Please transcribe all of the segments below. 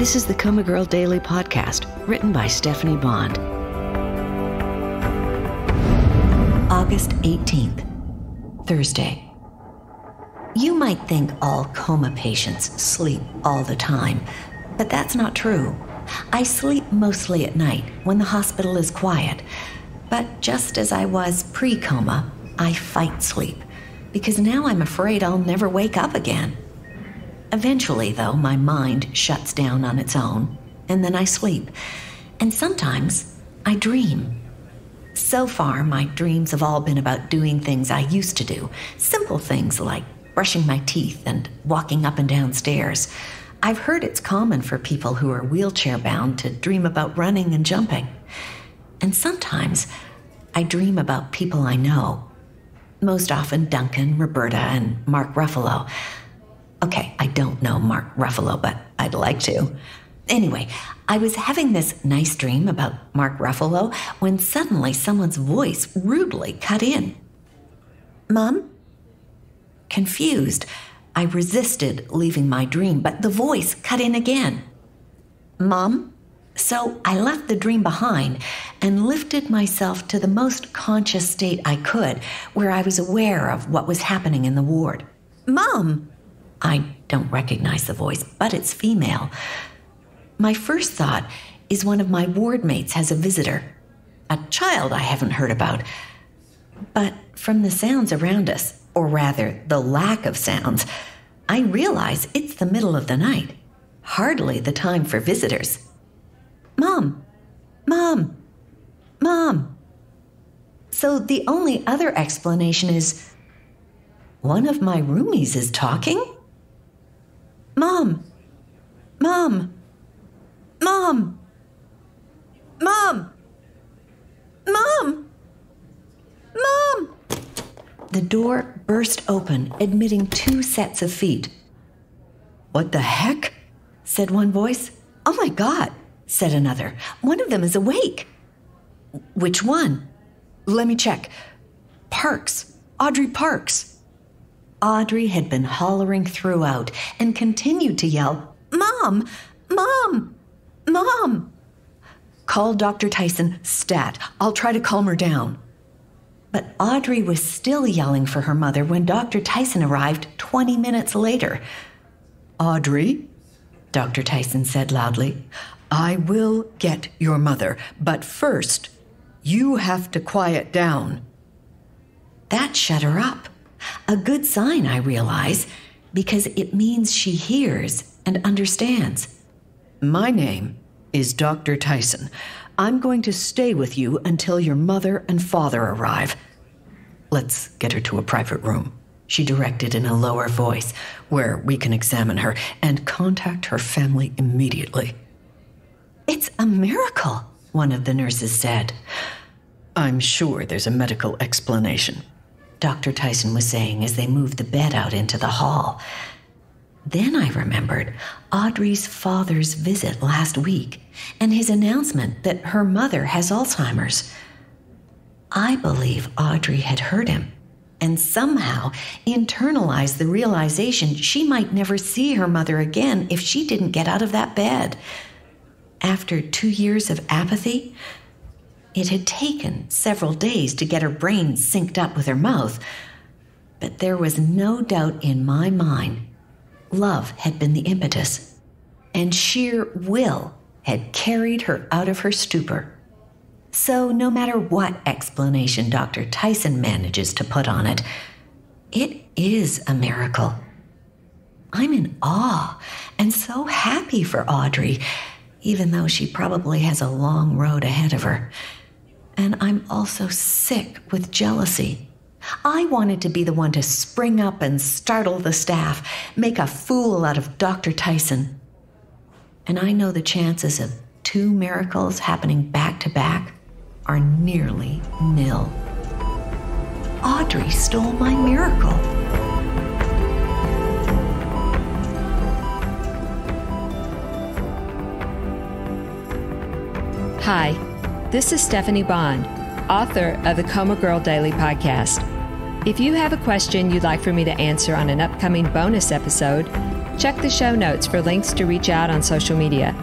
This is the COMA Girl Daily Podcast, written by Stephanie Bond. August 18th, Thursday. You might think all coma patients sleep all the time, but that's not true. I sleep mostly at night when the hospital is quiet. But just as I was pre-coma, I fight sleep, because now I'm afraid I'll never wake up again. Eventually, though, my mind shuts down on its own, and then I sleep. And sometimes I dream. So far, my dreams have all been about doing things I used to do. Simple things like brushing my teeth and walking up and down stairs. I've heard it's common for people who are wheelchair-bound to dream about running and jumping. And sometimes I dream about people I know. Most often Duncan, Roberta, and Mark Ruffalo. Okay, I don't know Mark Ruffalo, but I'd like to. Anyway, I was having this nice dream about Mark Ruffalo when suddenly someone's voice rudely cut in. "Mom?" Confused, I resisted leaving my dream, but the voice cut in again. "Mom?" So I left the dream behind and lifted myself to the most conscious state I could, where I was aware of what was happening in the ward. "Mom!" I don't recognize the voice, but it's female. My first thought is one of my ward mates has a visitor, a child I haven't heard about. But from the sounds around us, or rather the lack of sounds, I realize it's the middle of the night, hardly the time for visitors. "Mom! Mom! Mom!" So the only other explanation is, one of my roomies is talking? "Mom! Mom! Mom! Mom! Mom! Mom!" The door burst open, admitting 2 sets of feet. "What the heck?" said one voice. "Oh my God," said another. "One of them is awake." "Which one?" "Let me check. Parks. Audrey Parks." Audrey had been hollering throughout and continued to yell, "Mom! Mom! Mom!" "Call Dr. Tyson, stat. I'll try to calm her down." But Audrey was still yelling for her mother when Dr. Tyson arrived 20 minutes later. "Audrey," Dr. Tyson said loudly, "I will get your mother, but first, you have to quiet down." That shut her up. A good sign, I realize, because it means she hears and understands. "My name is Dr. Tyson. I'm going to stay with you until your mother and father arrive. Let's get her to a private room," she directed in a lower voice, "where we can examine her and contact her family immediately." "It's a miracle," one of the nurses said. "I'm sure there's a medical explanation," Dr. Tyson was saying as they moved the bed out into the hall. Then I remembered Audrey's father's visit last week and his announcement that her mother has Alzheimer's. I believe Audrey had heard him and somehow internalized the realization she might never see her mother again if she didn't get out of that bed. After 2 years of apathy, it had taken several days to get her brain synced up with her mouth, but there was no doubt in my mind love had been the impetus, and sheer will had carried her out of her stupor. So no matter what explanation Dr. Tyson manages to put on it, it is a miracle. I'm in awe and so happy for Audrey, even though she probably has a long road ahead of her. And I'm also sick with jealousy. I wanted to be the one to spring up and startle the staff, make a fool out of Dr. Tyson. And I know the chances of 2 miracles happening back to back are nearly nil. Audrey stole my miracle. Hi, this is Stephanie Bond, author of the COMA Girl Daily Podcast. If you have a question you'd like for me to answer on an upcoming bonus episode, Check the show notes for links to reach out on social media.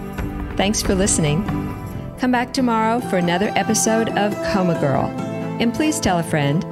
Thanks for listening. Come back tomorrow for another episode of Coma Girl. And please tell a friend.